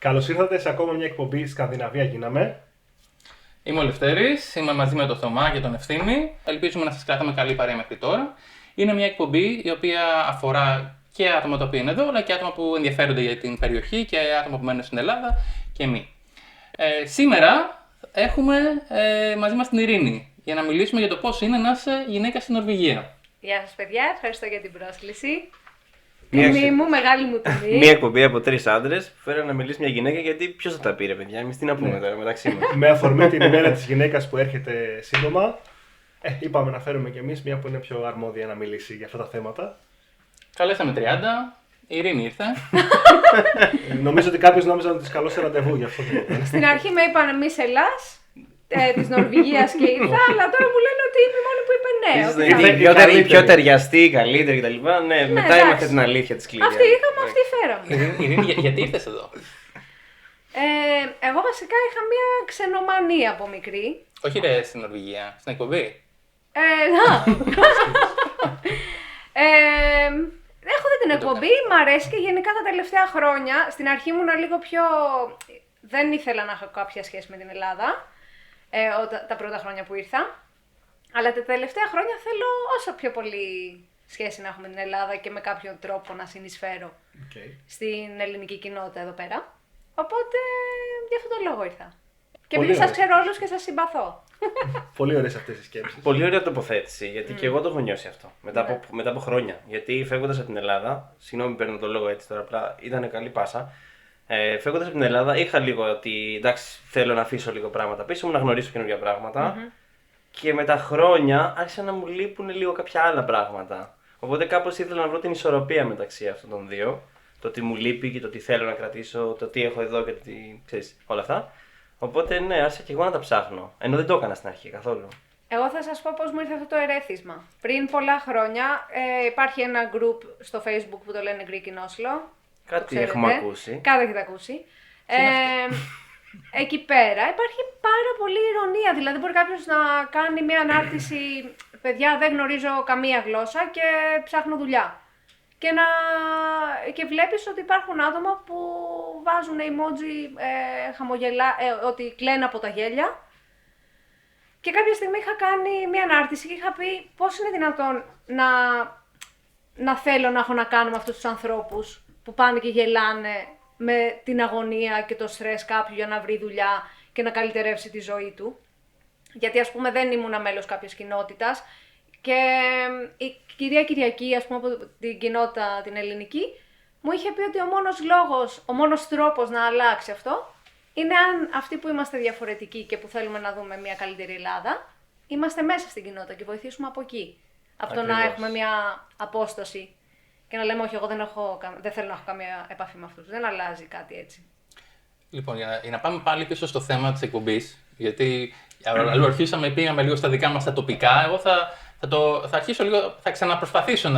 Καλώς ήρθατε σε ακόμα μια εκπομπή Σκανδιναβία Γίναμε. Είμαι ο Λευτέρης, είμαι μαζί με τον Θωμά και τον Ευθύμη. Ελπίζουμε να σας κρατάμε καλή παρέα μέχρι τώρα. Είναι μια εκπομπή η οποία αφορά και άτομα τα οποία είναι εδώ, αλλά και άτομα που ενδιαφέρονται για την περιοχή και άτομα που μένουν στην Ελλάδα και εμείς. Σήμερα έχουμε μαζί μας την Ειρήνη για να μιλήσουμε για το πώς είναι να είσαι γυναίκα στην Νορβηγία. Γεια σας παιδιά, ευχαριστώ για την πρόσκληση. Τιμή μου, μεγάλη μου τιμή. Μια εκπομπή από 3 άντρες που φέραν να μιλήσει μια γυναίκα, γιατί ποιος θα τα πήρε, παιδιά. Εμείς τι να πούμε τώρα μεταξύ μας. Με αφορμή την ημέρα της γυναίκας που έρχεται σύντομα, είπαμε να φέρουμε κι εμείς μια που είναι πιο αρμόδια να μιλήσει για αυτά τα θέματα. Καλέσαμε 30, η Ειρήνη ήρθε. Νομίζω ότι κάποιος νόμιζε να της καλούσε ραντεβού γι' αυτό. Στην αρχή με είπαν εμείς Ελλάς, της Νορβηγίας και ήρθα, αλλά τώρα μου λένε ότι είμαι η μόνη που είπε ναι. Η πιο ταιριαστή, η καλύτερη κτλ. Ναι, μετά ήμασταν την αλήθεια της κλειδιά. Αυτή είχαμε, αυτή φέραμε. Ειρήνη, γιατί ήρθες εδώ? Εγώ βασικά είχα μια ξενομανία από μικρή. Όχι ρε στην Νορβηγία, στην εκπομπή. Έχω δει την εκπομπή, μ' αρέσει και γενικά τα τελευταία χρόνια. Στην αρχή ήμουν λίγο πιο... Δεν ήθελα να έχω κάποια σχέση με την Ελλάδα, τα πρώτα χρόνια που ήρθα. Αλλά τα τελευταία χρόνια θέλω όσο πιο πολύ σχέση να έχω με την Ελλάδα και με κάποιον τρόπο να συνεισφέρω στην ελληνική κοινότητα εδώ πέρα. Οπότε, για αυτόν τον λόγο ήρθα. Και επειδή σας ξέρω όλους και σας συμπαθώ. Πολύ ωραίες αυτές οι σκέψεις. Πολύ ωραία τοποθέτηση, γιατί και εγώ το έχω νιώσει αυτό μετά από χρόνια. Γιατί φεύγοντας από την Ελλάδα, συγγνώμη παίρνω το λόγο έτσι τώρα, απλά ήταν καλή πάσα. Φεύγοντας από την Ελλάδα, είχα λίγο ότι εντάξει, θέλω να αφήσω λίγο πράγματα πίσω μου, να γνωρίσω καινούργια πράγματα. Και με τα χρόνια άρχισαν να μου λείπουν λίγο κάποια άλλα πράγματα. Οπότε κάπως ήθελα να βρω την ισορροπία μεταξύ αυτών των δύο. Το τι μου λείπει και το τι θέλω να κρατήσω, το τι έχω εδώ και το τι ξέρεις, όλα αυτά. Οπότε ναι, άρχισα και εγώ να τα ψάχνω. Ενώ δεν το έκανα στην αρχή καθόλου. Εγώ θα σας πω πώς μου ήρθε αυτό το ερέθισμα. Πριν πολλά χρόνια υπάρχει ένα group στο Facebook που το λένε Greek in Oslo. Κάτι έχουμε ακούσει. Κάτι έχετε ακούσει. Εκεί πέρα υπάρχει πάρα πολύ ηρωνία. Δηλαδή, μπορεί κάποιος να κάνει μια ανάρτηση. Παιδιά, δεν γνωρίζω καμία γλώσσα και ψάχνω δουλειά. Και βλέπεις ότι υπάρχουν άτομα που βάζουν emoji ότι κλαίνουν από τα γέλια. Και κάποια στιγμή είχα κάνει μια ανάρτηση και είχα πει πώς είναι δυνατόν να θέλω να έχω να κάνω με αυτούς τους ανθρώπους που πάνε και γελάνε με την αγωνία και το στρες κάποιου για να βρει δουλειά και να καλυτερεύσει τη ζωή του. Γιατί ας πούμε δεν ήμουνα μέλος κάποιας κοινότητας και η κυρία Κυριακή, ας πούμε από την κοινότητα την ελληνική, μου είχε πει ότι ο μόνος τρόπος να αλλάξει αυτό είναι αν αυτοί που είμαστε διαφορετικοί και που θέλουμε να δούμε μια καλύτερη Ελλάδα, είμαστε μέσα στην κοινότητα και βοηθήσουμε από εκεί. Από το να έχουμε μια απόσταση και να λέμε όχι, εγώ δεν θέλω να έχω καμία επαφή με αυτούς. Δεν αλλάζει κάτι έτσι. Λοιπόν, για να πάμε πάλι πίσω στο θέμα της εκπομπής, γιατί αρχίσαμε, πήγαμε λίγο στα δικά μας τα τοπικά, εγώ θα αρχίσω λίγο, θα ξαναπροσπαθήσω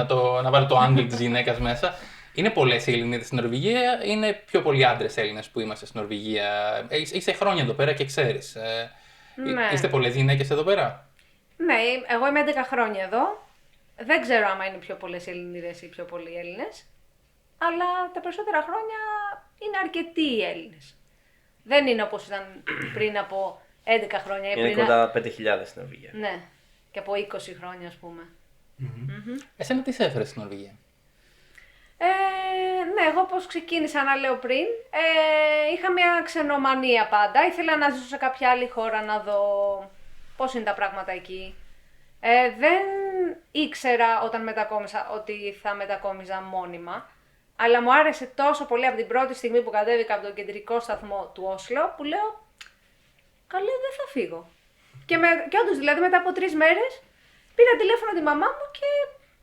να βάλω το angle της γυναίκας μέσα. Είναι πολλές οι Ελληνίδες στην Νορβηγία, είναι πιο πολλοί άντρες Έλληνες που είμαστε στην Νορβηγία. Είσαι χρόνια εδώ πέρα και ξέρεις. Ναι. Είστε πολλές γυναίκες εδώ πέρα? Ναι, εγώ είμαι 11 χρόνια εδώ. Δεν ξέρω άμα είναι πιο πολλές Ελληνίδες ή πιο πολλοί Έλληνες. Αλλά τα περισσότερα χρόνια είναι αρκετοί οι Έλληνες. Δεν είναι όπως ήταν πριν από 11 χρόνια. Είναι κοντά 5.000 στην Νορβηγία. Ναι, και από 20 χρόνια ας πούμε. Εσένα τι σε έφερε στην Νορβηγία? Ναι, εγώ όπως ξεκίνησα να λέω πριν, είχα μια ξενομανία πάντα. Ήθελα να ζήσω σε κάποια άλλη χώρα να δω πώς είναι τα πράγματα εκεί. Δεν ήξερα όταν μετακόμισα ότι θα μετακόμιζα μόνιμα, αλλά μου άρεσε τόσο πολύ από την πρώτη στιγμή που κατέβηκα από τον κεντρικό σταθμό του Όσλο, που λέω, καλέ δεν θα φύγω. Και όντως δηλαδή μετά από 3 μέρες πήρα τηλέφωνο τη μαμά μου και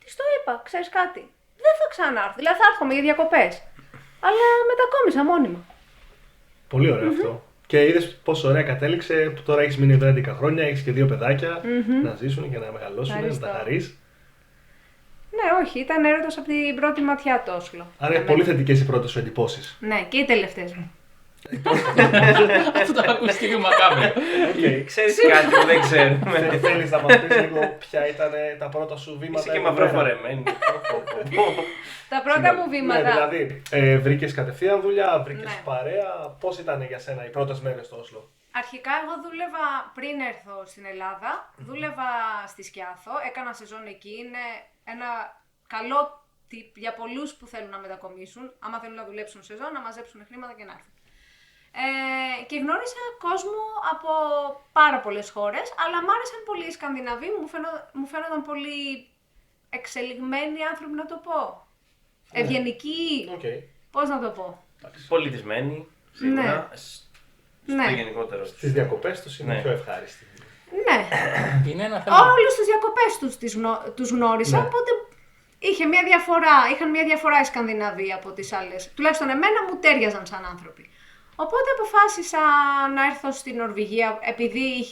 της το είπα, ξέρεις κάτι, δεν θα ξανάρθω, δηλαδή θα έρχομαι για διακοπές, αλλά μετακόμισα μόνιμα. Πολύ ωραίο αυτό. Και είδες πόσο ωραία κατέληξε που τώρα έχεις μείνει εδώ 11 χρόνια, έχεις και 2 παιδάκια να ζήσουν και να μεγαλώσουν, να τα χαρείς. Ναι, όχι, ήταν έρωτας από την πρώτη ματιά το Όσλο. Άρα είναι πολύ θετικές οι πρώτες σου εντυπώσεις. Ναι, και οι τελευταίες μου. Αυτό το ακούστηκε και μακάβριο. Ξέρεις κάτι που δεν ξέρουμε. Θέλεις να μας πεις λίγο ποια ήταν τα πρώτα σου βήματα? Είσαι και μαυρόφορεμένη. Τα πρώτα μου βήματα. Ναι, δηλαδή, βρήκες κατευθείαν δουλειά, βρήκες Ναι. παρέα. Πώς ήταν για σένα οι πρώτες μέρες στο Όσλο? Αρχικά εγώ δούλευα πριν έρθω στην Ελλάδα, δούλευα στη Σκιάθο, έκανα σεζόν εκεί, είναι ένα καλό tip για πολλούς που θέλουν να μετακομίσουν, άμα θέλουν να δουλέψουν σεζόν, να μαζέψουν χρήματα και να έρθουν. Και γνώρισα κόσμο από πάρα πολλές χώρες, αλλά μ' άρεσαν πολύ οι Σκανδιναβοί, μου φαίνονταν πολύ εξελιγμένοι άνθρωποι, να το πω. Ευγενικοί, πώς να το πω. Πολιτισμένοι, σίγουρα. Ναι. Στο γενικότερο. Στις διακοπές τους είναι πιο ευχάριστοι. Ναι. Είναι ένα θέμα. Όλους τις διακοπές τους γνώρισα, Ναι. οπότε είχαν μια διαφορά οι Σκανδιναβοί από τις άλλες. Τουλάχιστον εμένα μου τέριαζαν σαν άνθρωποι. Οπότε αποφάσισα να έρθω στην Νορβηγία, επειδή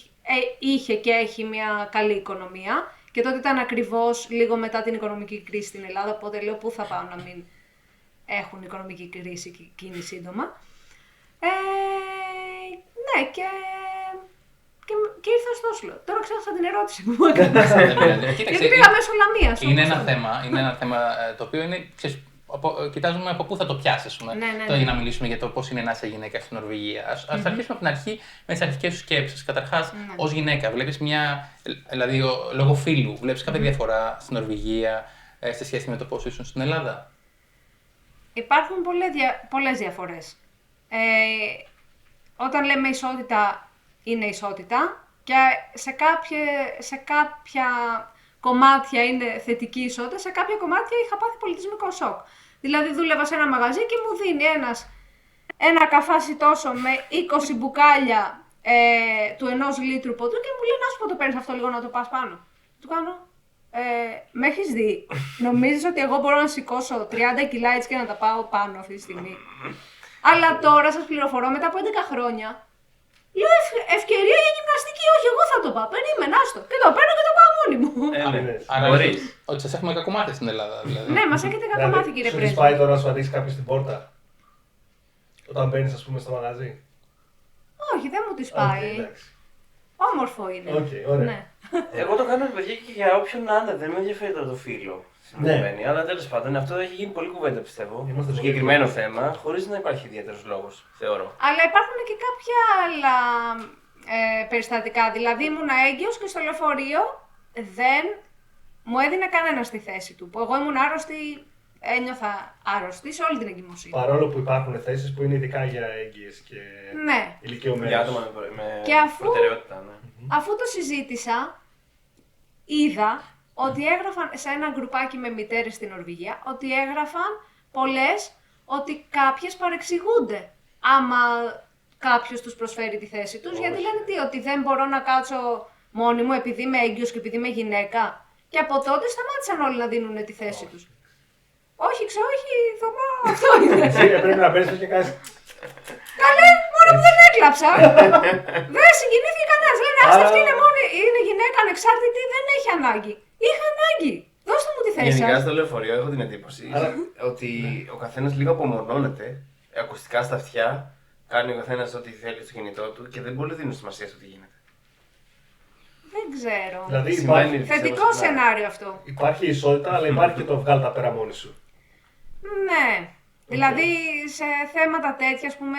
είχε και έχει μια καλή οικονομία. Και τότε ήταν ακριβώς λίγο μετά την οικονομική κρίση στην Ελλάδα, οπότε λέω πού θα πάω να μην έχουν οικονομική κρίση και εκείνη σύντομα. Ναι, και ήρθα στο Όσλο. Τώρα ξέχασα την ερώτηση που μου έκανες. Γιατί πήγα μέσω Λαμίας. Είναι ένα θέμα το οποίο είναι. Κοιτάζουμε από πού θα το πιάσει. Ναι. Για να μιλήσουμε για το πώς είναι να είσαι γυναίκα στην Νορβηγία. Ας αρχίσουμε από την αρχή με τις αρχικές σου σκέψεις. Καταρχάς, ως γυναίκα, βλέπεις δηλαδή λόγω φύλου, βλέπεις κάποια διαφορά στην Νορβηγία σε σχέση με το πώς ήσουν στην Ελλάδα? Υπάρχουν πολλές διαφορές. Όταν λέμε ισότητα, είναι ισότητα και σε κάποια κομμάτια είναι θετική ισότητα, σε κάποια κομμάτια είχα πάθει πολιτισμικό σοκ. Δηλαδή δούλευα σε ένα μαγαζί και μου δίνει ένα καφάσι τόσο με 20 μπουκάλια του 1 λίτρου ποτού και μου λέει να σου πω το παίρνεις αυτό λίγο να το πας πάνω. Του κάνω, με έχεις δει, νομίζεις ότι εγώ μπορώ να σηκώσω 30 κιλά έτσι και να τα πάω πάνω αυτή τη στιγμή? Αλλά τώρα σας πληροφορώ, μετά από 11 χρόνια, λέω ευκαιρία για γυμναστική, όχι εγώ θα το πάω, περίμενα, άστο. Και το παίρνω και το πάω μόνη μου. Άρα ότι σας έχουμε κακομάθει στην Ελλάδα, δηλαδή. Ναι, μας έχετε κακομάθει, κύριε Σου Πρέσβη. πάει τώρα να σου ανοίξει κάποιος την πόρτα όταν μπαίνεις, ας πούμε, στο μαγαζί? Όχι, δεν μου τη πάει. Όμορφο είναι. Ωραία. Ναι. Εγώ το κάνω παιδιά και για όποιον να είναι, δεν με ενδιαφέρει τώρα το φύλλο. Ναι. Αλλά τέλος πάντων αυτό έχει γίνει πολύ κουβέντα πιστεύω. Είμαστε Το συγκεκριμένο θέμα, χωρίς να υπάρχει ιδιαίτερος λόγος, θεωρώ. Αλλά υπάρχουν και κάποια άλλα περιστατικά. Δηλαδή ήμουν έγκυος και στο λεωφορείο δεν μου έδινε κανένα στη θέση του. Που εγώ ήμουν άρρωστη, ένιωθα άρρωστη σε όλη την εγκυμοσύνη. Παρόλο που υπάρχουν θέσεις που είναι ειδικά για έγκυες και Ναι. ηλικιωμένους. Για άτομα με Και προτεραιότητα, ναι. Αφού το συζήτησα, είδα ότι έγραφαν σε ένα γκρουπάκι με μητέρες στην Νορβηγία, ότι έγραφαν πολλές ότι κάποιες παρεξηγούνται άμα κάποιος τους προσφέρει τη θέση τους, γιατί λένε ότι δεν μπορώ να κάτσω μόνη μου επειδή είμαι έγκυος και επειδή είμαι γυναίκα. Και από τότε σταμάτησαν όλοι να δίνουν τη θέση τους. Όχι, θα πάω, αυτό είναι. Εσύ πρέπει να παίρνεις και κάνεις. Καλέ, μόνο που δεν έκλαψα. Δεν συγκινήθηκε κανένας. Λένε, άστα αυτή είναι γυναίκα ανεξάρτητη, δεν έχει ανάγκη. Είχα ανάγκη. Δώστε μου τη θέση Γενικά σας. στο λεωφορείο έχω την εντύπωση ότι ο καθένας λίγο απομονώνεται, ακουστικά στα αυτιά, κάνει ο καθένας ό,τι θέλει στο κινητό του και δεν πολύ δίνουν σημασία στο τι γίνεται. Δεν ξέρω. Δηλαδή Σημαίνει, Θετικό πιστεύω, σενάριο αυτό. υπάρχει ισότητα, αλλά υπάρχει και το βγάλ τα πέρα μόνη σου. Ναι. Δηλαδή σε θέματα τέτοια, ας πούμε,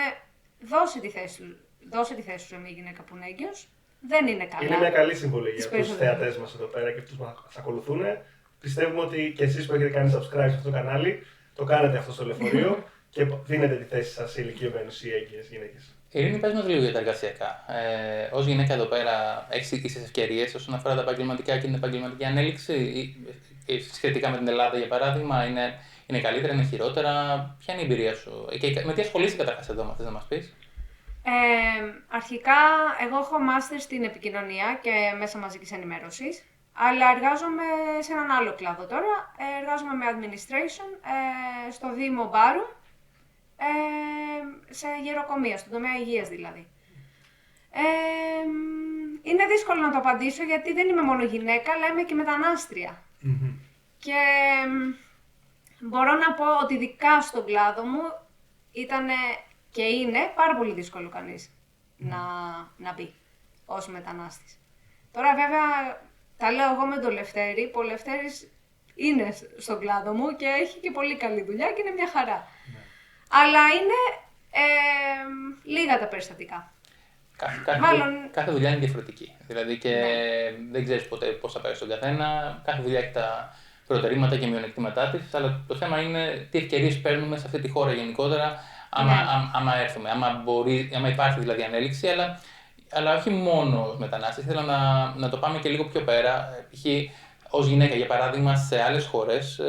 δώσε τη θέση σου σε μια γυναίκα που είναι έγκυος. Δεν είναι καλά. Είναι μια καλή συμβολή για τους περισσότερες. θεατές μας εδώ πέρα και αυτούς που μας ακολουθούν. Πιστεύουμε ότι και εσείς που έχετε κάνει subscribe σε αυτό το κανάλι, το κάνετε αυτό στο λεωφορείο και δίνετε τη θέση σας σε ηλικιωμένους ή έγκυες γυναίκες. Ειρήνη, πες μας λίγο για τα εργασιακά. Ως γυναίκα εδώ πέρα, έχεις ίσες ευκαιρίες όσον αφορά τα επαγγελματικά και την επαγγελματική ανέλυξη, ή σχετικά με την Ελλάδα για παράδειγμα, είναι καλύτερα, είναι χειρότερα? Ποια είναι η εμπειρία σου και με τι ασχολείσαι καταρχάς εδώ, θες να μας πεις? Αρχικά, εγώ έχω μάστερ στην επικοινωνία και μέσα μαζικής ενημέρωσης, αλλά εργάζομαι σε έναν άλλο κλάδο τώρα. Εργάζομαι με administration στο Δήμο Μπάρου, σε γεροκομεία, στον τομέα υγείας δηλαδή. Είναι δύσκολο να το απαντήσω γιατί δεν είμαι μόνο γυναίκα, αλλά είμαι και μετανάστρια. Και μπορώ να πω ότι ειδικά στον κλάδο μου ήταν Και είναι πάρα πολύ δύσκολο κανείς να μπει ως μετανάστης. Τώρα βέβαια τα λέω εγώ με τον Λευτέρη, που ο Λευτέρης είναι στον κλάδο μου και έχει και πολύ καλή δουλειά και είναι μια χαρά. Ναι. Αλλά είναι λίγα τα περιστατικά. Κάθε δουλειά είναι διαφορετική. Δηλαδή και δεν ξέρεις ποτέ πώς θα πάει στον καθένα. Κάθε δουλειά έχει τα προτερήματα και μειονεκτήματά της. Αλλά το θέμα είναι τι ευκαιρίες παίρνουμε σε αυτή τη χώρα γενικότερα, άμα έρθουμε. Άμα υπάρχει δηλαδή ανέλυξη, αλλά όχι μόνο ως μετανάστες. Ήθελα να το πάμε και λίγο πιο πέρα. Π.χ. ως γυναίκα, για παράδειγμα, σε άλλες χώρες,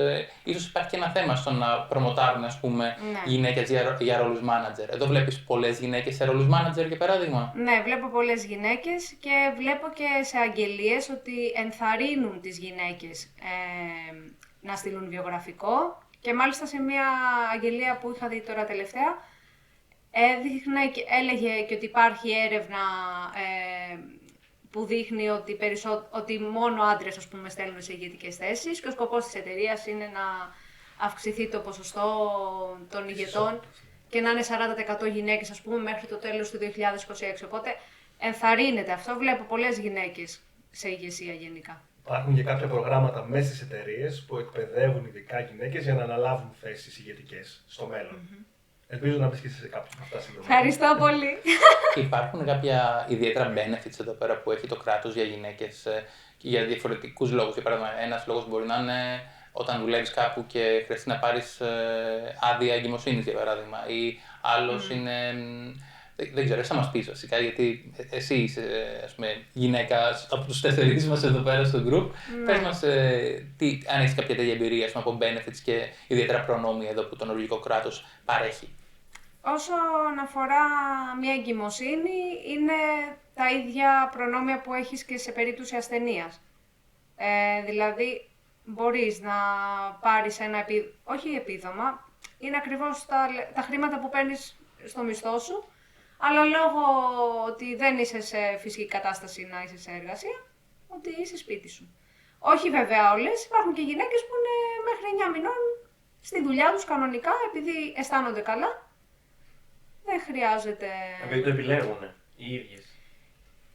ίσως υπάρχει και ένα θέμα στο να προμοτάρουν, ας πούμε, γυναίκες για ρόλους manager. Εδώ βλέπεις πολλές γυναίκες σε ρόλους manager, για παράδειγμα. Ναι, βλέπω πολλές γυναίκες και βλέπω και σε αγγελίες ότι ενθαρρύνουν τις γυναίκες να στείλουν βιογραφικό. Και μάλιστα σε μια αγγελία που είχα δει τώρα τελευταία, έλεγε και ότι υπάρχει έρευνα που δείχνει ότι μόνο άντρες, ας πούμε, στέλνουν σε ηγετικές θέσεις και ο σκοπός της εταιρείας είναι να αυξηθεί το ποσοστό των ηγετών και να είναι 40% γυναίκες, ας πούμε, μέχρι το τέλος του 2026. Οπότε ενθαρρύνεται αυτό. Βλέπω πολλές γυναίκες σε ηγεσία γενικά. Υπάρχουν και κάποια προγράμματα μέσα στις εταιρείες που εκπαιδεύουν ειδικά γυναίκες για να αναλάβουν θέσεις ηγετικές στο μέλλον. Ελπίζω να βρεις και σε κάποια από αυτά σύντομα. Ευχαριστώ πολύ. Υπάρχουν κάποια ιδιαίτερα benefits εδώ πέρα που έχει το κράτος για γυναίκες και για διαφορετικούς λόγους. Για παράδειγμα, ένας λόγος μπορεί να είναι όταν δουλεύεις κάπου και χρειαστεί να πάρεις άδεια εγκυμοσύνης, για παράδειγμα. Ή άλλος είναι. Δεν ξέρω, εσύ θα μας πεις βασικά, γιατί εσύ είσαι, ας πούμε, γυναίκα από τους 4 μας εδώ πέρα στο group. Πες μας αν έχεις κάποια τέτοια εμπειρία, ας πούμε, από benefits και ιδιαίτερα προνόμια εδώ που το νορβηγικό κράτος παρέχει. Όσον αφορά μια εγκυμοσύνη, είναι τα ίδια προνόμια που έχεις και σε περίπτωση ασθενείας. Δηλαδή, μπορείς να πάρεις ένα όχι επίδομα, είναι ακριβώς τα χρήματα που παίρνεις στο μισθό σου, αλλά λόγω ότι δεν είσαι σε φυσική κατάσταση να είσαι σε εργασία, ότι είσαι σπίτι σου. Όχι βέβαια όλες, υπάρχουν και γυναίκες που είναι μέχρι 9 μηνών στη δουλειά τους κανονικά, επειδή αισθάνονται καλά. Δεν χρειάζεται. Επειδή το επιλέγουν οι ίδιες.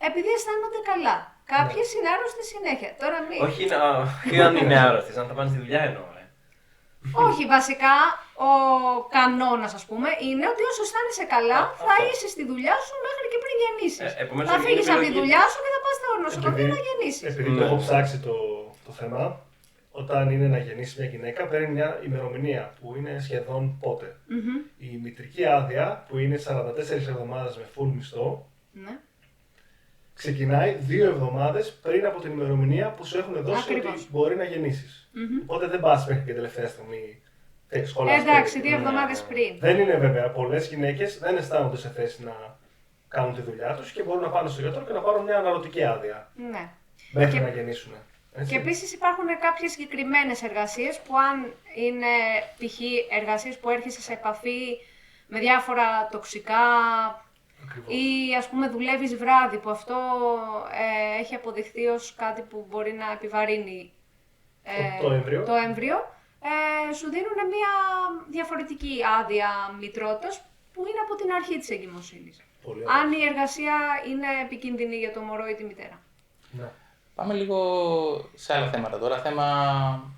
Επειδή αισθάνονται καλά. Κάποιες είναι άρρωστες συνέχεια. Τώρα Όχι να είναι άρρωστες, να τα πάνε στη δουλειά εννοώ. Όχι, βασικά ο κανόνας, ας πούμε, είναι ότι όσο αισθάνεσαι καλά θα είσαι στη δουλειά σου μέχρι και πριν γεννήσεις. Θα φύγεις από τη δουλειά σου και θα πας στο νοσοκομείο να γεννήσεις. Επειδή το έχω ψάξει το θέμα, όταν είναι να γεννήσει μια γυναίκα, παίρνει μια ημερομηνία που είναι σχεδόν πότε. Η μητρική άδεια, που είναι 44 εβδομάδες με full μισθό, ξεκινάει 2 εβδομάδες πριν από την ημερομηνία που σου έχουν δώσει ότι μπορεί να γεννήσεις. Οπότε δεν πας μέχρι και τελευταία στιγμή σχολαστή. Εντάξει, 2 εβδομάδες πριν. Δεν είναι βέβαια. Πολλές γυναίκες δεν αισθάνονται σε θέση να κάνουν τη δουλειά τους και μπορούν να πάνε στο γιατρό και να πάρουν μια αναλωτική άδεια. Ναι. Μέχρι να γεννήσουν. Και επίσης υπάρχουν κάποιες συγκεκριμένες εργασίες που αν είναι π.χ. εργασίες που έρχεσαι σε επαφή με διάφορα τοξικά, ή ας πούμε δουλεύεις βράδυ, που αυτό έχει αποδειχθεί ως κάτι που μπορεί να επιβαρύνει το έμβριο, σου δίνουν μια διαφορετική άδεια μητρότητας που είναι από την αρχή της εγκυμοσύνης. Αν η εργασία είναι επικίνδυνη για το μωρό ή τη μητέρα. Ναι. Πάμε λίγο σε άλλα θέματα τώρα. Θέμα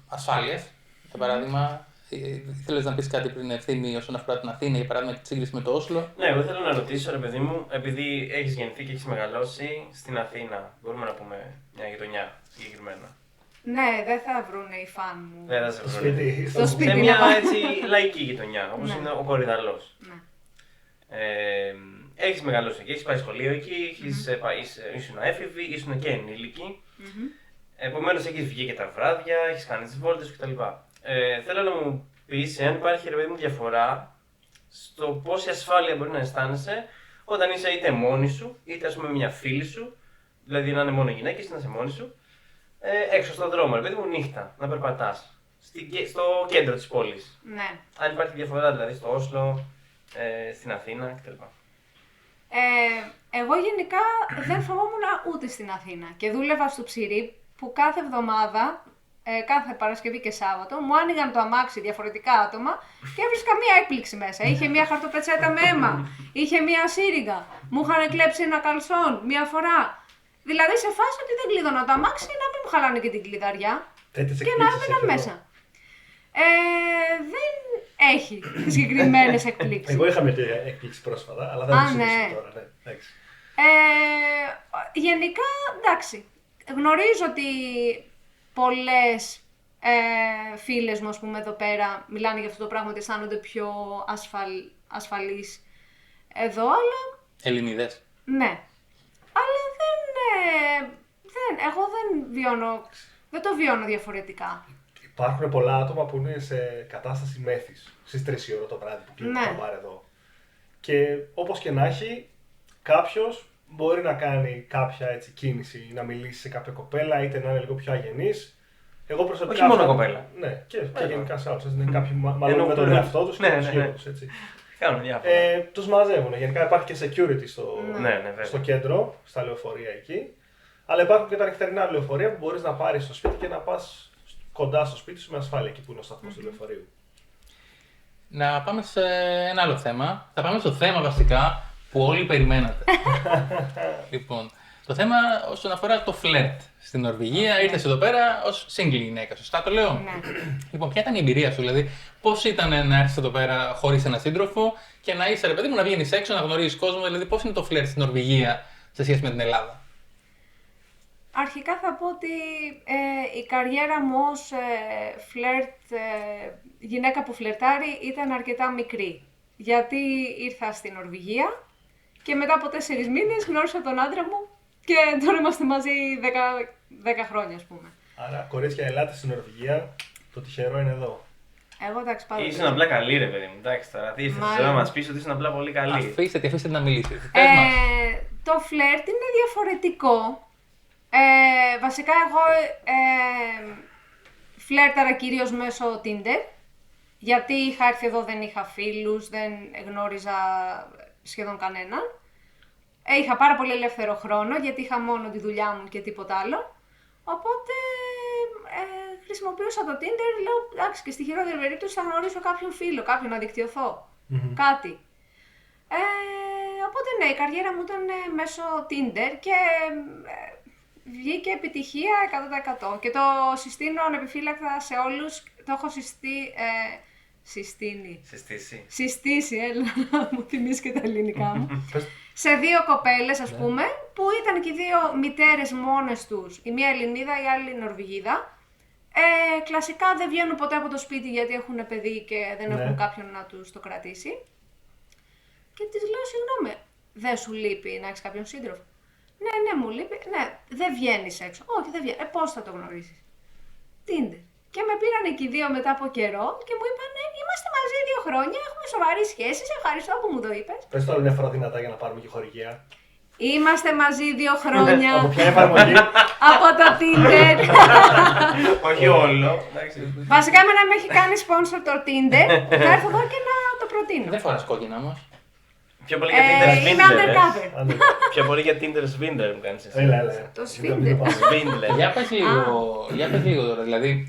ασφάλειας, για παράδειγμα. Ήθελες να πεις κάτι πριν, Ευθύμη, όσον αφορά την Αθήνα, για παράδειγμα, και τη σύγκριση με το Όσλο. Ναι, εγώ θέλω να ρωτήσω, ρε παιδί μου, επειδή έχεις γεννηθεί και έχεις μεγαλώσει στην Αθήνα, μπορούμε να πούμε μια γειτονιά συγκεκριμένα. Ναι, δεν θα βρούνε οι φαν μου. Δεν θα σε βρούνε. Στο σπίτι. Σε μια έτσι λαϊκή γειτονιά, όπως είναι ο Κορυδαλός. Ναι. Έχεις μεγαλώσει εκεί, έχεις πάει σχολείο εκεί, ήσουν έφηβη, ήσουν και ενήλικη. Επομένως έχεις βγει και τα βράδια, έχεις κάνει τις βόλτες κτλ. Θέλω να μου πεις αν υπάρχει, ρε παιδί μου, διαφορά στο πόση ασφάλεια μπορεί να αισθάνεσαι όταν είσαι είτε μόνη σου, είτε ας πούμε μια φίλη σου, δηλαδή να είναι μόνο γυναίκες, να είσαι μόνη σου, έξω στον δρόμο, ρε παιδί μου, νύχτα, να περπατάς, στο κέντρο της πόλης. Ναι. Αν υπάρχει διαφορά δηλαδή στο Όσλο, στην Αθήνα κτλ. Εγώ γενικά δεν φοβόμουν ούτε στην Αθήνα και δούλευα στο Ψηρή που κάθε εβδομάδα κάθε Παρασκευή και Σάββατο, μου άνοιγαν το αμάξι διαφορετικά άτομα και έβρισκα μία έκπληξη μέσα. Είχε μία χαρτοπετσέτα με αίμα, είχε μία σύριγγα, μου είχαν κλέψει ένα καλσόν μία φορά. Δηλαδή σε φάση ότι δεν κλείδωνα το αμάξι να μην μου χαλάνε και την κλειδαριά και να έμπαιναν μέσα. Δεν έχει συγκεκριμένες εκπλήξεις. Εγώ είχα μια εκπλήξη πρόσφατα, αλλά δεν θα το τώρα. Ναι. Γενικά, εντάξει, γνωρίζω ότι πολλές φίλες μου, ας πούμε, εδώ πέρα μιλάνε για αυτό το πράγμα ότι αισθάνονται πιο ασφαλείς εδώ, αλλά... Ελληνίδες. Ναι. Αλλά εγώ δεν το βιώνω διαφορετικά. Υπάρχουν πολλά άτομα που είναι σε κατάσταση μέθης στις 3 η ώρα το βράδυ που κλείνει το μπαρ εδώ. Και όπως και να έχει, κάποιος μπορεί να κάνει κάποια έτσι, κίνηση, να μιλήσει σε κάποια κοπέλα, είτε να είναι λίγο πιο αγενής. Εγώ προσωπικά. Όχι μόνο κοπέλα. Ναι, και γενικά σε άλλους. Είναι κάποιοι μάλλον με τον εαυτό τους και τους γύρους. Κάνουν διάφορα. Τους μαζεύουν. Γενικά υπάρχει και security στο κέντρο, στα λεωφορεία εκεί. Αλλά υπάρχουν και τα νυχτερινά λεωφορεία που μπορείς να πάρεις στο σπίτι και να πας κοντά στο σπίτι σου με ασφάλεια εκεί που είναι ο σταθμός του λεωφορείου. Να πάμε σε ένα άλλο θέμα. Θα πάμε στο θέμα βασικά που όλοι περιμένατε. Λοιπόν, το θέμα όσον αφορά το φλερτ στην Νορβηγία. Ήρθες εδώ πέρα ως single γυναίκα, σωστά το λέω? Ναι. Λοιπόν, ποια ήταν η εμπειρία σου, δηλαδή, πώς ήταν να έρθεις εδώ πέρα χωρίς ένα σύντροφο και να είσαι, ρε παιδί μου, να βγαίνεις έξω, να γνωρίζεις κόσμο, δηλαδή πώς είναι το φλερτ στην Νορβηγία σε σχέση με την Ελλάδα? Αρχικά θα πω ότι η καριέρα μου ως γυναίκα που φλερτάρει ήταν αρκετά μικρή. Γιατί ήρθα στην Νορβηγία και μετά από 4 μήνες γνώρισα τον άντρα μου και τώρα είμαστε μαζί 10 χρόνια, ας πούμε. Άρα, κορίτσια, ελάτε στην Νορβηγία, το τυχερό είναι εδώ. Εγώ εντάξει πάντα. Ήσουν απλά καλή, ρε παιδί μου. Εντάξει, τώρα τι ήθελες να μας πεις ότι ήσουν απλά πολύ καλή. Αφήστε να μιλήσει. Το φλερτ είναι διαφορετικό. Βασικά εγώ φλερτάρα κυρίως μέσω Tinder, γιατί είχα έρθει εδώ, δεν είχα φίλους, δεν γνώριζα σχεδόν κανέναν. Είχα πάρα πολύ ελεύθερο χρόνο, γιατί είχα μόνο τη δουλειά μου και τίποτα άλλο. Οπότε χρησιμοποιούσα το Tinder, λέω εντάξει, και στη χειρότερη περίπτωση θα γνωρίσω κάποιον φίλο, κάποιον να δικτυωθώ, κάτι. Οπότε ναι, η καριέρα μου ήταν μέσω Tinder και βγήκε επιτυχία 100%. Και το συστήνω ανεπιφύλακτα σε όλους, το έχω συστήσει, έλα να μου θυμίσει και τα ελληνικά μου. Σε 2 κοπέλες, ας πούμε, που ήταν και οι 2 μητέρες μόνες τους, η μία Ελληνίδα, η άλλη Νορβηγίδα. Κλασικά δεν βγαίνουν ποτέ από το σπίτι γιατί έχουν παιδί και δεν έχουν κάποιον να τους το κρατήσει. Και της λέω, συγγνώμη, δεν σου λείπει να έχεις κάποιον σύντροφο? Ναι, μου λείπει. Ναι, δεν βγαίνεις έξω. Όχι, δεν βγαίνεις. Πώς θα το γνωρίσεις? Tinder. Και με πήραν εκεί 2 μετά από καιρό και μου είπαν είμαστε μαζί 2 χρόνια, έχουμε σοβαρή σχέση, σε ευχαριστώ που μου το είπες. Πες το άλλο μια φορά δυνατά για να πάρουμε και χορηγία. Είμαστε μαζί 2 χρόνια. Από ποια εφαρμογή? Από το Tinder. Όχι όλο. Βασικά εμένα με έχει κάνει sponsor το Tinder. Θα έρθω εδώ και να το προτείνω. Δεν φοράς κόκκινα όμως. Πιο πολύ για Tinder είμαι undercover. Πιο πολύ για Tinder Swindler μου κάνεις εσύ. Έλα. Το Swindler. Swindler. Για πες λίγο τώρα, δηλαδή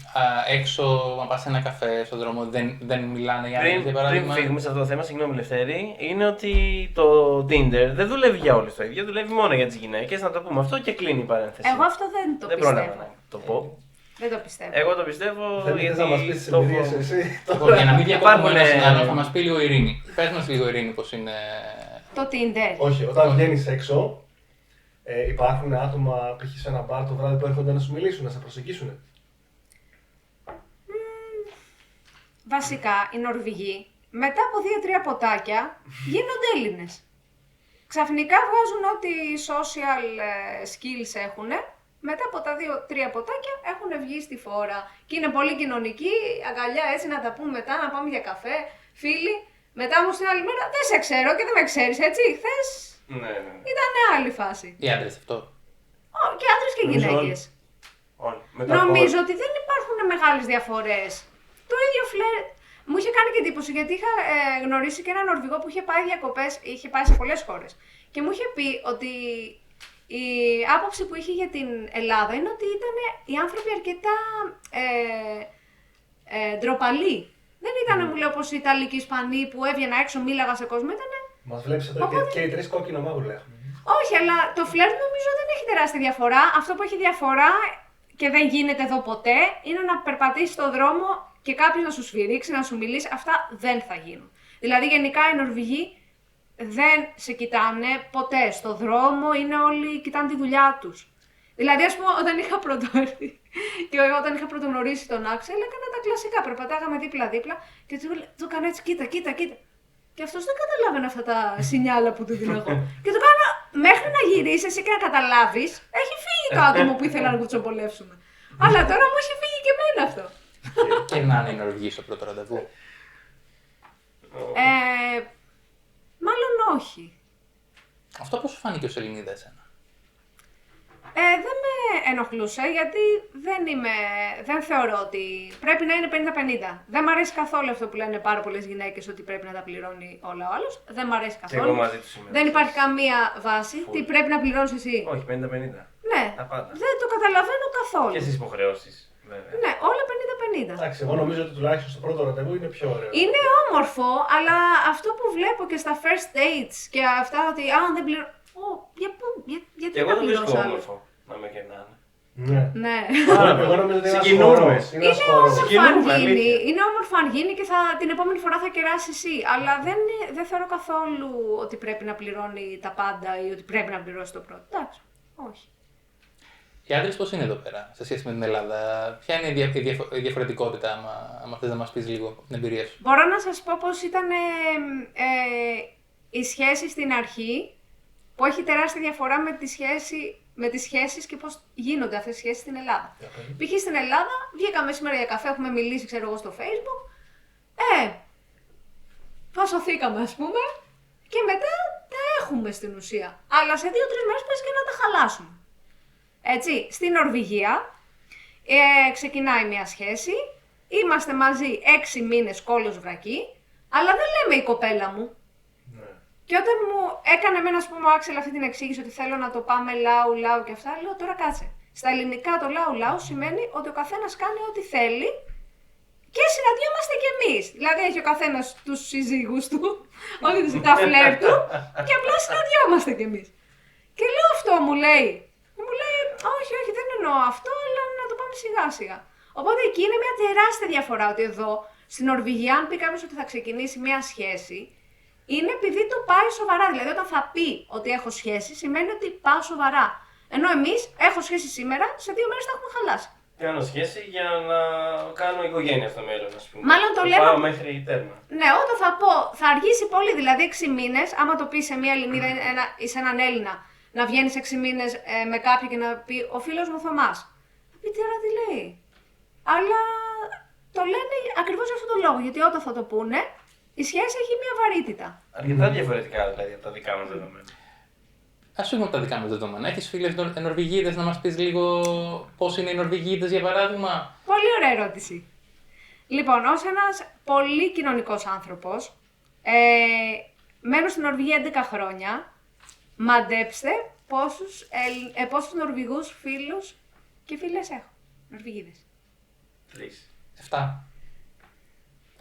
έξω, να πας σε ένα καφέ στον δρόμο, δεν μιλάνε οι άλλοι, για παράδειγμα? Πριν φύγουμε σε αυτό το θέμα, συγγνώμη Λευτέρη, είναι ότι το Tinder δεν δουλεύει για όλους το ίδιο, δουλεύει μόνο για τις γυναίκες, να το πούμε αυτό και κλείνει η παρένθεση. Εγώ αυτό δεν το πιστεύω. Δεν πρόλαβα να το πω. Δεν το πιστεύω. Εγώ το πιστεύω. Θέλεις να μας πεις τις το εμπειρίες εσύ? Για να μην διακόπτουμε ένα συνάδελφο, θα μας πει λίγο η Ειρήνη. Πες μας λίγο, Ειρήνη, πώς είναι. Το Tinder. Όχι, όταν βγαίνεις έξω, υπάρχουν άτομα π.χ. σε ένα μπαρ το βράδυ που έρχονται να σου μιλήσουν, να σε προσεγγίσουν. Βασικά, οι Νορβηγοί μετά από 2-3 ποτάκια γίνονται Έλληνες. Ξαφνικά βγάζουν ό,τι social skills έχουν. Μετά από τα 2-3 ποτάκια έχουν βγει στη φόρα. Και είναι πολύ κοινωνικοί, αγκαλιά έτσι να τα πούμε μετά, να πάμε για καφέ, φίλοι. Μετά όμως την άλλη μέρα δεν σε ξέρω και δεν με ξέρεις, έτσι. Χθες ήταν άλλη φάση. Οι άντρες αυτό. Και άντρες και γυναίκες. Νομίζω ότι δεν υπάρχουν μεγάλες διαφορές. Το ίδιο φλερ. Μου είχε κάνει και εντύπωση γιατί είχα γνωρίσει και έναν Νορβηγό που είχε πάει διακοπές, είχε πάει σε πολλές χώρες. Και μου είχε πει ότι η άποψη που είχε για την Ελλάδα είναι ότι ήταν οι άνθρωποι αρκετά ντροπαλοί. Δεν ήταν, μου λέω, όπως οι Ιταλοί και οι Ισπανοί που έβγαινα έξω, μίλαγα σε κόσμο. Μας βλέπεις εδώ και οι 3 κόκκινο-μαύρο έχουμε. Όχι, αλλά το φλερτ νομίζω δεν έχει τεράστια διαφορά. Αυτό που έχει διαφορά και δεν γίνεται εδώ ποτέ είναι να περπατήσεις στον δρόμο και κάποιος να σου σφυρίξει, να σου μιλήσει. Αυτά δεν θα γίνουν. Δηλαδή, γενικά οι Νορβηγοί δεν σε κοιτάνε ποτέ. Στο δρόμο είναι όλοι, κοιτάνε τη δουλειά τους. Δηλαδή, ας πούμε, όταν είχα πρωτοέρθει και όταν είχα πρωτογνωρίσει τον Άξελ, έκανα τα κλασικά. Περπατάγαμε δίπλα-δίπλα και του έκανα έτσι, κοίτα. Και αυτός δεν καταλάβαινε αυτά τα σινιάλα που του δίνω εγώ. Και του κάνω, μέχρι να γυρίσει εσύ και να καταλάβεις, έχει φύγει το άτομο που ήθελα να κουτσομπολεύσουμε. Αλλά τώρα μου έχει φύγει και εμένα αυτό. Και να είναι η Νορβηγοί στο πρώτο ραντεβού. Μάλλον όχι. Αυτό πώς σου φάνηκε ως Ελληνίδα εσένα? Δεν με ενοχλούσε γιατί δεν θεωρώ ότι πρέπει να είναι 50-50. Δεν μ' αρέσει καθόλου αυτό που λένε πάρα πολλές γυναίκες ότι πρέπει να τα πληρώνει όλα ο άλλος. Δεν μ' αρέσει καθόλου. Και εγώ μαζί τους είμαι. Δεν υπάρχει καμία βάση. Τι πρέπει να πληρώνεις εσύ. Όχι, 50-50. Ναι, δεν το καταλαβαίνω καθόλου. Και στις υποχρεώσεις, βέβαια. Ναι, όλα 50-50. Εντάξει, εγώ νομίζω ότι τουλάχιστον στο πρώτο ραντεβού είναι πιο ωραίο. Είναι όμορφο, αλλά αυτό που βλέπω και στα first dates και αυτά ότι δεν πληρώνω. Γιατί και εγώ να το βρίσκω πληρώσω άλλο. όμορφο να με κερνάνε. Ναι. Ναι. Εγώ νομίζω ότι είναι Συγκινούμε. ένας χώρος. Είναι όμορφο αν γίνει και την επόμενη φορά θα κεράσει εσύ. Αλλά δεν θεωρώ καθόλου ότι πρέπει να πληρώνει τα πάντα ή ότι πρέπει να πληρώσει το πρώτο. Εντάξει, όχι. Οι άντρες πώς είναι εδώ πέρα σε σχέση με την Ελλάδα, ποια είναι η διαφορετικότητα, άμα θες να μας πεις λίγο την εμπειρία σου? Μπορώ να σας πω πώς ήταν η σχέση στην αρχή, που έχει τεράστια διαφορά με τις σχέσεις και πώς γίνονται αυτές οι σχέσεις στην Ελλάδα. Π.χ. στην Ελλάδα, βγήκαμε σήμερα για καφέ, έχουμε μιλήσει, ξέρω εγώ, στο Facebook. Φασωθήκαμε, ας πούμε, και μετά τα έχουμε στην ουσία. Αλλά σε 2-3 μέρες πες και να τα χαλάσουμε. Έτσι, στην Νορβηγία ξεκινάει μια σχέση, είμαστε μαζί 6 μήνες κόλλος βρακή, αλλά δεν λέμε η κοπέλα μου. Και όταν μου έκανε εμένα, ας πούμε, ο Άξελ αυτή την εξήγηση ότι θέλω να το πάμε λάου και αυτά, λέω τώρα κάτσε. Στα ελληνικά το λάου σημαίνει ότι ο καθένας κάνει ό,τι θέλει και συναντιόμαστε κι εμείς. Δηλαδή έχει ο καθένας τους συζύγους του, όχι τα φλερ του και απλά συναντιόμαστε κι εμείς. Και λέω αυτό, μου λέει, όχι, δεν εννοώ αυτό, αλλά να το πάμε σιγά σιγά. Οπότε εκεί είναι μια τεράστια διαφορά ότι εδώ στην Νορβηγία, αν πει κάποιος ότι θα ξεκινήσει μια σχέση, είναι επειδή το πάει σοβαρά. Δηλαδή, όταν θα πει ότι έχω σχέση, σημαίνει ότι πάω σοβαρά. Ενώ εμείς, έχω σχέση σήμερα, σε 2 μέρες θα έχουμε χαλάσει. Κάνω σχέση για να κάνω οικογένεια στο μέλλον, ας πούμε. Μάλλον το λέμε. Πάω μέχρι τέρμα. Ναι, όταν θα πω, θα αργήσει πολύ, δηλαδή 6 μήνες, άμα το πει σε μια Ελληνίδα ή σε έναν Έλληνα, να βγαίνει 6 μήνες με κάποιον και να πει ο φίλος μου Θωμάς. Θα πει τι ώρα τι λέει. Αλλά το λένε ακριβώς για αυτόν τον λόγο, γιατί όταν θα το πούνε, η σχέση έχει μια βαρύτητα. Αρκετά διαφορετικά δηλαδή από τα δικά μας δεδομένα. Ας πούμε από τα δικά μας δεδομένα. Έχεις φίλες Νορβηγίδες, να μας πεις λίγο πώς είναι οι Νορβηγίδες για παράδειγμα? Πολύ ωραία ερώτηση. Λοιπόν, ως ένας πολύ κοινωνικός άνθρωπος, μένω στην Νορβηγία 11 χρόνια, μαντέψτε πόσους Νορβηγούς φίλους και φίλες έχω. Νορβηγίδες. 3. 7.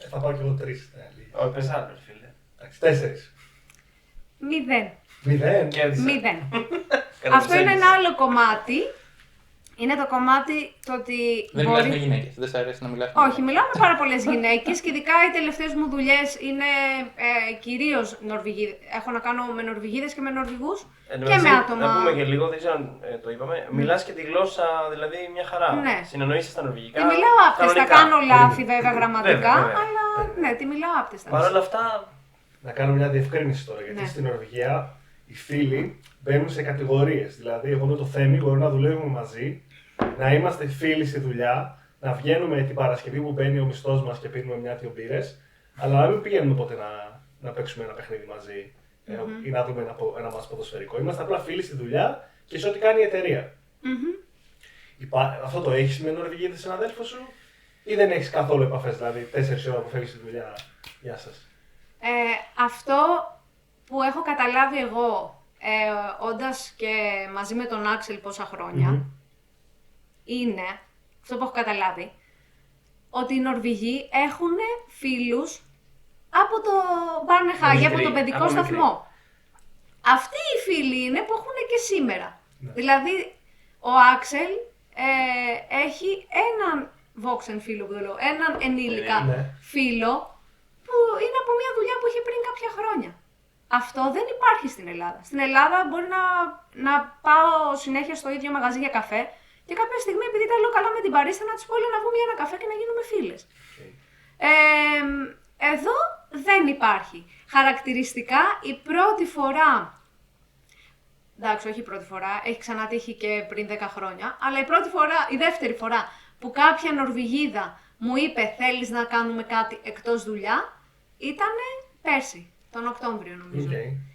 Θα πάω κι εγώ 3. Όχι, πες άλλο, φίλε. 4. 0. 0. Κέρδισα. 0. Αυτό είναι ένα άλλο κομμάτι. Είναι το κομμάτι το ότι. Δεν μιλάς με γυναίκες, δεν σ' αρέσει να μιλάς με Όχι, μιλάω με πάρα πολλές γυναίκες και ειδικά οι τελευταίες μου δουλειές είναι κυρίως Νορβηγίδες. Έχω να κάνω με Νορβηγίδες και με Νορβηγούς και με άτομα. Να πούμε και λίγο, δεν ξέρω αν το είπαμε. Μιλάς και τη γλώσσα δηλαδή μια χαρά. Ναι. Συνεννοείσαι στα νορβηγικά. Τη μιλάω άπτεστα. Κάνω λάθη βέβαια γραμματικά, βέβαια. αλλά ναι, τη μιλάω άπτεστα. Παρ' όλα αυτά. Να κάνω μια διευκρίνηση τώρα, γιατί Ναι. στην Νορβηγία οι φίλοι μπαίνουν σε κατηγορίες. Δηλαδή, εγώ με το Θέμη μπορούμε να δουλεύουμε μαζί, να είμαστε φίλοι στη δουλειά, να βγαίνουμε την Παρασκευή που μπαίνει ο μισθός μας και πίνουμε μια-δυο μπύρες, αλλά να μην πηγαίνουμε ποτέ να παίξουμε ένα παιχνίδι μαζί ή να δούμε ένα μάτς ποδοσφαιρικό. Είμαστε απλά φίλοι στη δουλειά και σε ό,τι κάνει η εταιρεία. Αυτό το έχεις με Νορβηγίδες συναδέλφους σου ή δεν έχεις καθόλου επαφές, δηλαδή 4 ώρα που φεύγεις στη δουλειά, γεια σας? Αυτό που έχω καταλάβει εγώ όντας και μαζί με τον Άξελ πόσα χρόνια, είναι, αυτό που έχω καταλάβει, ότι οι Νορβηγοί έχουν φίλους από το Μπάρνεχάγη, από τον παιδικό σταθμό. Αυτοί οι φίλοι είναι που έχουν και σήμερα. Ναι. Δηλαδή, ο Άξελ έχει έναν Βόξεν φίλο που λέω, έναν ενήλικα φίλο που είναι από μια δουλειά που είχε πριν κάποια χρόνια. Αυτό δεν υπάρχει στην Ελλάδα. Στην Ελλάδα μπορεί να πάω συνέχεια στο ίδιο μαγαζί για καφέ και κάποια στιγμή, επειδή τα λέω καλά με την παρίστα, να της πω να βγούμε για ένα καφέ και να γίνουμε φίλες. Εδώ δεν υπάρχει. Χαρακτηριστικά η πρώτη φορά, εντάξει όχι η πρώτη φορά, έχει ξανατύχει και πριν 10 χρόνια, αλλά η δεύτερη φορά που κάποια Νορβηγίδα μου είπε θέλεις να κάνουμε κάτι εκτός δουλειά, ήτανε πέρσι, τον Οκτώβριο νομίζω.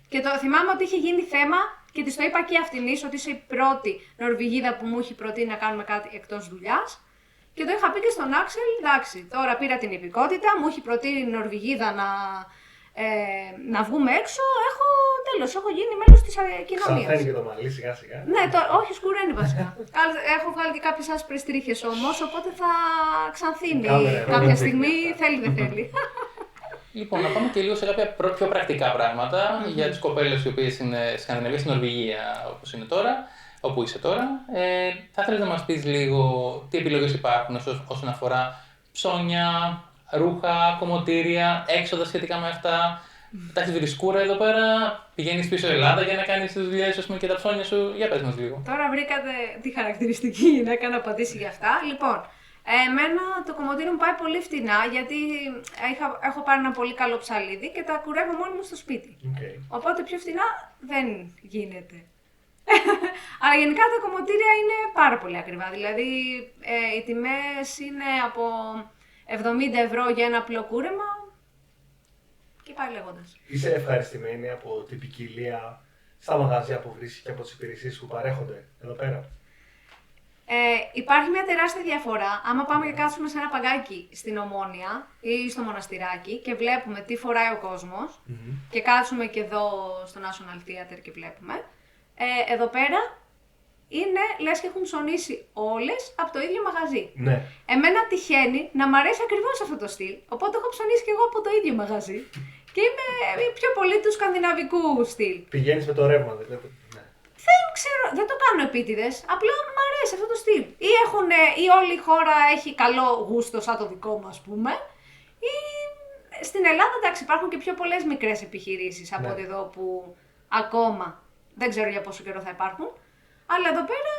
Και το θυμάμαι ότι είχε γίνει θέμα και της το είπα και αυτινής ότι είσαι η πρώτη Νορβηγίδα που μου έχει προτείνει να κάνουμε κάτι εκτός δουλειάς. Και το είχα πει και στον Άξελ, εντάξει, τώρα πήρα την υπηκότητα, μου έχει προτείνει η Νορβηγίδα να βγούμε έξω, έχω γίνει μέλος της κοινωνίας. Ξαναφέρει και το μαλλί σιγά σιγά. Ναι, όχι σκουραίνει βασικά. Έχω βγάλει και κάποιες άσπρες τρίχες όμως, οπότε θα ξανθύνει κάποια στιγμή, θέλει δεν θέλει. Λοιπόν, να πάμε και λίγο σε κάποια πιο πρακτικά πράγματα για τις κοπέλες οι οποίες είναι Σκανδιναβία, στην Νορβηγία όπως είναι τώρα, όπου είσαι τώρα. Θα ήθελες να μας πεις λίγο τι επιλογές υπάρχουν όσον αφορά ψώνια, ρούχα, κομμωτήρια, έξοδα σχετικά με αυτά. Τα έχεις βρει σκούρα εδώ πέρα, πηγαίνεις πίσω Ελλάδα για να κάνεις τις δουλειές σου και τα ψώνια σου. Για πες μας λίγο. Τώρα βρήκατε τη χαρακτηριστική γυναίκα να απαντήσει για αυτά. Λοιπόν, εμένα το κομμωτήριο μου πάει πολύ φτηνά γιατί έχω πάρει ένα πολύ καλό ψαλίδι και τα κουρεύω μόνη μου στο σπίτι. Οπότε πιο φτηνά δεν γίνεται. Αλλά γενικά τα κομμωτήρια είναι πάρα πολύ ακριβά. Δηλαδή οι τιμές είναι από 70 ευρώ για ένα απλό κούρεμα και πάει λέγοντας. Είσαι ευχαριστημένη από την ποικιλία στα μαγαζιά που βρίσκει και από τις υπηρεσίες που παρέχονται εδώ πέρα? Υπάρχει μια τεράστια διαφορά. Άμα πάμε και κάτσουμε σε ένα παγκάκι στην Ομόνια ή στο Μοναστηράκι και βλέπουμε τι φοράει ο κόσμος και κάτσουμε και εδώ στο National Theatre και βλέπουμε, εδώ πέρα είναι λες και έχουν ψωνίσει όλες από το ίδιο μαγαζί. Ναι. Εμένα τυχαίνει να μ' αρέσει ακριβώς αυτό το στυλ, οπότε έχω ψωνίσει και εγώ από το ίδιο μαγαζί και είμαι πιο πολύ του σκανδιναβικού στυλ. Πηγαίνεις με το ρεύμα, δηλαδή. Ναι. Δεν ξέρω, δεν το κάνω επίτηδες, απλά μ' αρέσει αυτό το στυλ. Ή όλη η χώρα έχει καλό γούστο σαν το δικό μου ας πούμε, ή στην Ελλάδα εντάξει υπάρχουν και πιο πολλές μικρές επιχειρήσεις από ότι εδώ που ακόμα δεν ξέρω για πόσο καιρό θα υπάρχουν. Αλλά εδώ πέρα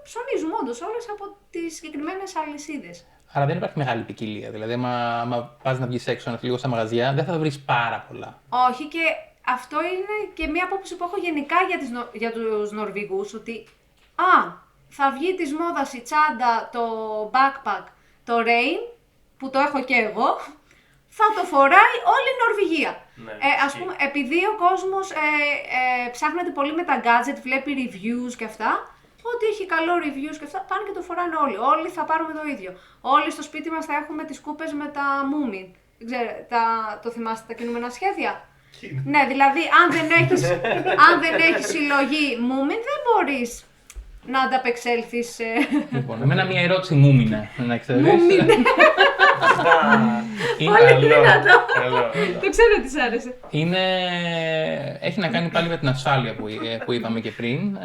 ψωνίζουμε όντως όλες από τις συγκεκριμένες αλυσίδες. Άρα δεν υπάρχει μεγάλη ποικιλία. Δηλαδή, άμα πας να βγεις έξω, να φύγεις στα μαγαζιά, δεν θα βρεις πάρα πολλά. Όχι, και αυτό είναι και μία απόψη που έχω γενικά για τους Νορβηγούς, ότι θα βγει της μόδας η τσάντα, το backpack, το rain, που το έχω και εγώ, θα το φοράει όλη η Νορβηγία. Ναι, ας πούμε, επειδή ο κόσμος ψάχνεται πολύ με τα gadget, βλέπει reviews και αυτά, ότι έχει καλό reviews και αυτά, πάνε και το φοράνε όλοι. Όλοι θα πάρουμε το ίδιο. Όλοι στο σπίτι μας θα έχουμε τις κούπες με τα Moomin. Δεν ξέρω, το θυμάστε τα κινούμενα σχέδια? Ναι, δηλαδή αν δεν έχεις συλλογή Moomin δεν μπορείς να ανταπεξέλθεις. Λοιπόν, εμένα μια ερώτηση Μούμινα να ξέρεις. Πολύ δυνατό. Το ξέρω ότι σ' άρεσε. Έχει να κάνει πάλι με την ασφάλεια που είπαμε και πριν.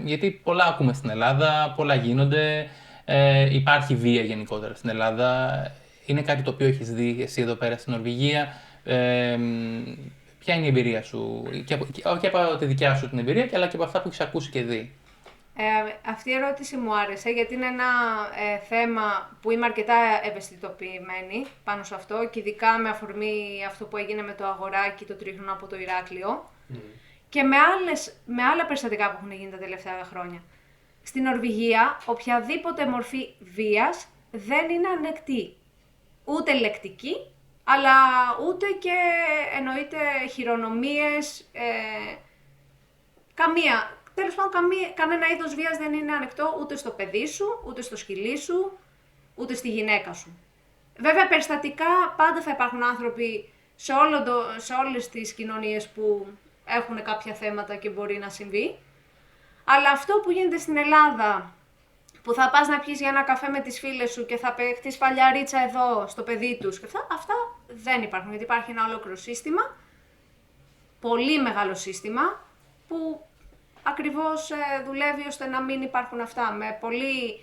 Γιατί πολλά ακούμε στην Ελλάδα, πολλά γίνονται. Υπάρχει βία γενικότερα στην Ελλάδα. Είναι κάτι το οποίο έχεις δει εσύ εδώ πέρα στην Νορβηγία. Ποια είναι η εμπειρία σου, όχι από τη δικιά σου την εμπειρία, αλλά και από αυτά που έχεις ακούσει και δει? Αυτή η ερώτηση μου άρεσε γιατί είναι ένα θέμα που είμαι αρκετά ευαισθητοποιημένη πάνω σε αυτό και ειδικά με αφορμή αυτό που έγινε με το αγοράκι, το τρίχρονο από το Ηράκλειο και με άλλα περιστατικά που έχουν γίνει τα τελευταία χρόνια. Στην Νορβηγία οποιαδήποτε μορφή βίας δεν είναι ανεκτή. Ούτε λεκτική, αλλά ούτε και εννοείται χειρονομίες, τέλος πάντων, κανένα είδος βίας δεν είναι ανεκτό ούτε στο παιδί σου, ούτε στο σκυλί σου, ούτε στη γυναίκα σου. Βέβαια, περιστατικά πάντα θα υπάρχουν άνθρωποι σε όλες τις κοινωνίες που έχουν κάποια θέματα και μπορεί να συμβεί. Αλλά αυτό που γίνεται στην Ελλάδα, που θα πας να πιεις για ένα καφέ με τις φίλες σου και θα παιχτείς φαλιαρίτσα εδώ στο παιδί τους και αυτά δεν υπάρχουν, γιατί υπάρχει ένα ολόκληρο σύστημα, πολύ μεγάλο σύστημα, που ακριβώς δουλεύει ώστε να μην υπάρχουν αυτά, με πολύ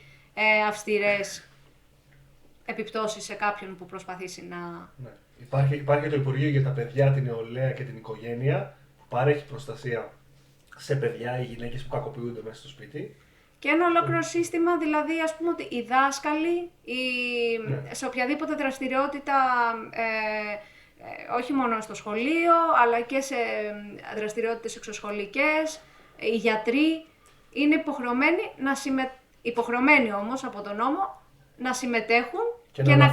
αυστηρές επιπτώσεις σε κάποιον που προσπαθήσει να... Ναι. Υπάρχει το Υπουργείο για τα παιδιά, την νεολαία και την οικογένεια, που παρέχει προστασία σε παιδιά ή γυναίκες που κακοποιούνται μέσα στο σπίτι. Και ένα ολόκληρο σύστημα, δηλαδή ας πούμε ότι οι δάσκαλοι, σε οποιαδήποτε δραστηριότητα, όχι μόνο στο σχολείο, αλλά και σε δραστηριότητες εξωσχολικές, οι γιατροί, είναι υποχρεωμένοι όμως από τον νόμο να συμμετέχουν και να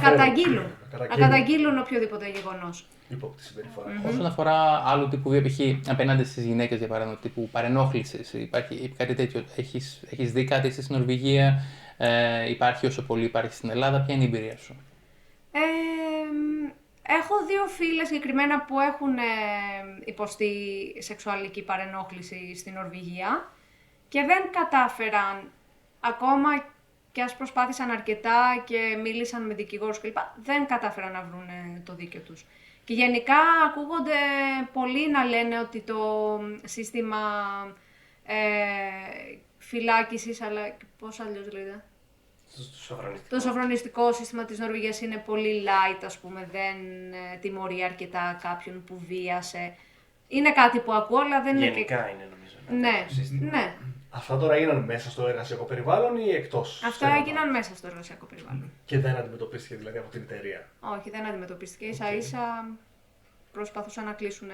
καταγγείλουν οποιοδήποτε γεγονός. Ύποπτη συμπεριφορά. Όσον αφορά άλλου τύπου βία, π.χ. απέναντι στις γυναίκες, για παράδειγμα, τύπου παρενόχλησης, υπάρχει κάτι τέτοιο? Έχεις δει κάτι στην Νορβηγία, υπάρχει όσο πολύ υπάρχει στην Ελλάδα? Ποια είναι η εμπειρία σου? Έχω 2 φίλες συγκεκριμένα που έχουν υποστεί σεξουαλική παρενόχληση στην Νορβηγία και δεν κατάφεραν, ακόμα και ας προσπάθησαν αρκετά και μίλησαν με δικηγόρους κλπ, δεν κατάφεραν να βρουν το δίκαιο τους. Και γενικά ακούγονται πολλοί να λένε ότι το σύστημα φυλάκισης, αλλά πώς αλλιώς λέγεται? Το σοφρονιστικό σύστημα της Νορβηγίας είναι πολύ light, ας πούμε, δεν τιμωρεί αρκετά κάποιον που βίασε. Είναι κάτι που ακούω, αλλά δεν είναι... Γενικά είναι νομίζω. Ναι. Αυτά τώρα έγιναν μέσα στο εργασιακό περιβάλλον ή εκτός? Αυτά έγιναν μέσα στο εργασιακό περιβάλλον. Και δεν αντιμετωπίστηκε δηλαδή από την εταιρεία? Όχι, δεν αντιμετωπίστηκε. Ίσα-ίσα προσπαθούσαν να κλείσουν.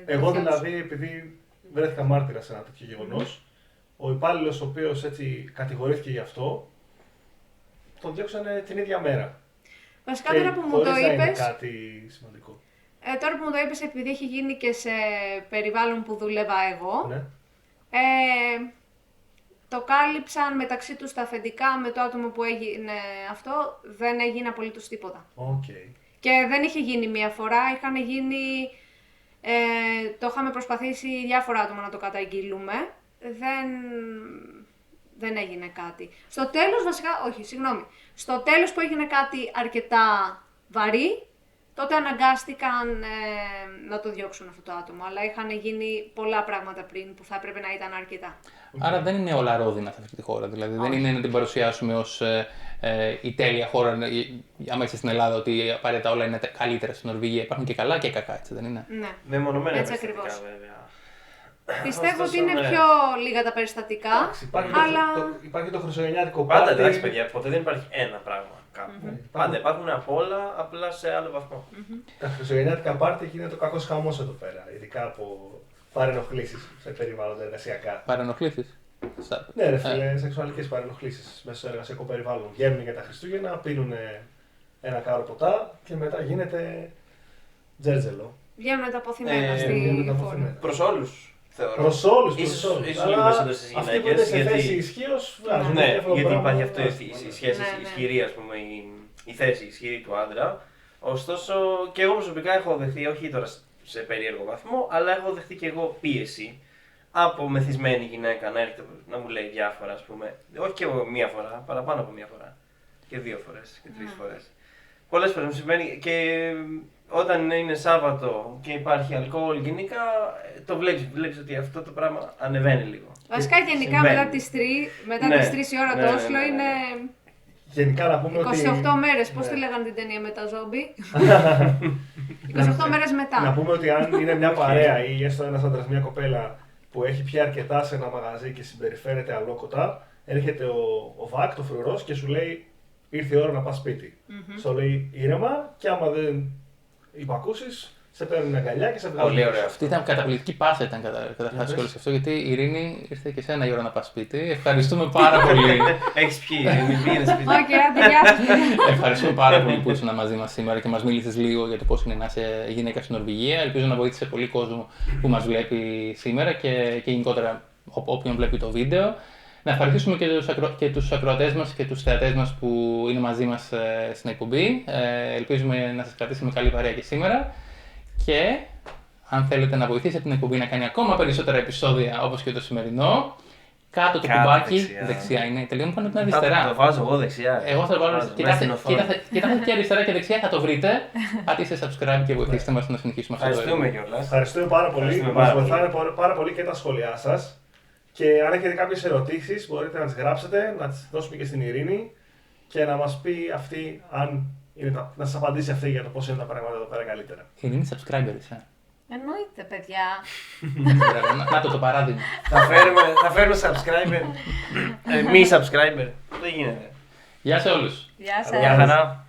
Εγώ δηλαδή, επειδή βρέθηκα μάρτυρα σε ένα τέτοιο γεγονός, ο υπάλληλος ο οποίος έτσι κατηγορήθηκε γι' αυτό, τον διώξανε την ίδια μέρα. Βασικά τώρα που μου το είπες. Είναι κάτι σημαντικό. Τώρα που μου το είπες, επειδή έχει γίνει και σε περιβάλλον που δούλευα εγώ. Ναι. Το κάλυψαν μεταξύ τους τα αφεντικά με το άτομο που έγινε αυτό, δεν έγινε απολύτως τίποτα. Okay. Και δεν είχε γίνει μία φορά, είχαν γίνει, το είχαμε προσπαθήσει διάφορα άτομα να το καταγγείλουμε, δεν έγινε κάτι. Στο τέλος στο τέλος που έγινε κάτι αρκετά βαρύ, τότε αναγκάστηκαν να το διώξουν αυτό το άτομο, αλλά είχαν γίνει πολλά πράγματα πριν που θα έπρεπε να ήταν αρκετά. Άρα δεν είναι όλα ρόδινα σε αυτή τη χώρα, δηλαδή δεν είναι να την παρουσιάσουμε ως η τέλεια χώρα, άμα είσαι στην Ελλάδα, ότι απαραίτητα όλα είναι καλύτερα στην Νορβηγία. Υπάρχουν και καλά και κακά, έτσι δεν είναι? Ναι, μεμονωμένα έτσι περιστατικά ακριβώς. βέβαια. Πιστεύω ότι είναι πιο λίγα τα περιστατικά, Υπάρχει το χριστουγεννιάτικο Πάντα πάρτι. εντάξει παιδιά, ποτέ δεν υπάρχει ένα πράγμα κάπου. Πάντα υπάρχουν απ' όλα, απλά σε άλλο βαθμό. Τα χριστουγεννιάτικα πάρτι γίνεται ο κακός χαμός εδώ πέρα, ειδικά από παρενοχλήσεις σε περιβάλλοντα εργασιακά. Παρενοχλήσεις? Ναι, ρε φίλε, σεξουαλικές παρενοχλήσεις μέσα στο εργασιακό περιβάλλον. Βγαίνουν για τα Χριστούγεννα, πίνουν ένα κάρο ποτά και μετά γίνεται τζέρτζελο. Βγαίνουν τα αποθυμένα στη φόρμα. Προς όλους. Προς όλους. Ίσως λίγο περισσότερο στις αυτοί που είναι γυναίκες. σε θέση ισχύως βγάζουν. Ναι, γιατί υπάρχει αυτή η σχέση ισχυρή, ας πούμε, η θέση ισχυρή του άντρα. Ωστόσο, και εγώ προσωπικά έχω δεχτεί, όχι τώρα σε περίεργο βαθμό, αλλά έχω δεχτεί και εγώ πίεση από μεθυσμένη γυναίκα να έρχεται να μου λέει διάφορα, ας πούμε. Όχι και εγώ μία φορά, παραπάνω από μία φορά. Και 2 φορές και 3 φορές. Πολλές φορές μου συμβαίνει και όταν είναι Σάββατο και υπάρχει αλκοόλ γενικά, το βλέπεις ότι αυτό το πράγμα ανεβαίνει λίγο. Βασικά γενικά μετά τις 3 η ώρα το Όσλο είναι... Γενικά να πούμε 28 ότι... μέρες, πώς τη λέγανε την ταινία με τα ζόμπι? 28 μέρες μετά. Να πούμε ότι αν είναι μια παρέα ή έστω ένας άντρας, μια κοπέλα που έχει πια αρκετά σε ένα μαγαζί και συμπεριφέρεται αλόκοτα, έρχεται ο ΒΑΚ, το φρουρός και σου λέει ήρθε η ώρα να πας σπίτι. Σου λέει ήρεμα και άμα δεν υπακούσεις, σε παίρνουν αγκαλιά και σε βγάζουν. Πολύ ωραία. Αυτή ήταν καταπληκτική πάσα, ήταν καταρχάς όλο αυτό, γιατί η Ειρήνη ήρθε και σένα η ώρα να πας σπίτι. Ευχαριστούμε πάρα πολύ. Έχεις πιει, μην πήγαινε σπίτι. Όχι, άντε, γεια σας. Ευχαριστούμε πάρα πολύ που ήσουν μαζί μας σήμερα και μας μίλησες λίγο για το πώς είναι να είσαι γυναίκα στην Νορβηγία. Ελπίζω να βοήθησε πολύ κόσμο που μας βλέπει σήμερα και γενικότερα όποιον βλέπει το βίντεο. Να ευχαριστήσουμε και τους ακροατές μας και τους θεατές μας που είναι μαζί μας στην εκπομπή. Ελπίζουμε να σας κρατήσουμε καλή παρέα και σήμερα. Και Αν θέλετε να βοηθήσετε την εκπομπή να κάνει ακόμα περισσότερα επεισόδια όπως και το σημερινό, κάτω το κουμπάκι. Δεξιά είναι. Τελείω μου φαίνεται ότι είναι αριστερά. Το βάζω εγώ δεξιά. Εγώ θα το βάλω. Κοιτάξτε και αριστερά και δεξιά, θα το βρείτε. Πατήστε subscribe και βοηθήστε μας να συνεχίσουμε αυτό το έργο. Ευχαριστούμε κιόλας. Ευχαριστούμε πάρα πολύ. Μας βοηθάνε πάρα πολύ και τα σχόλιά σας. Και αν έχετε κάποιες ερωτήσεις, μπορείτε να τις γράψετε, να τις δώσουμε και στην Ειρήνη και να μας πει αυτή, να σας απαντήσει αυτή για το πώς είναι τα πράγματα εδώ πέρα καλύτερα. Είναι subscriber, Εννοείται, παιδιά. Να το παράδειγμα. Θα φέρουμε subscriber. Μη subscriber. Δεν γίνεται. Γεια σε όλους. Γεια σας. Γεια χαρά.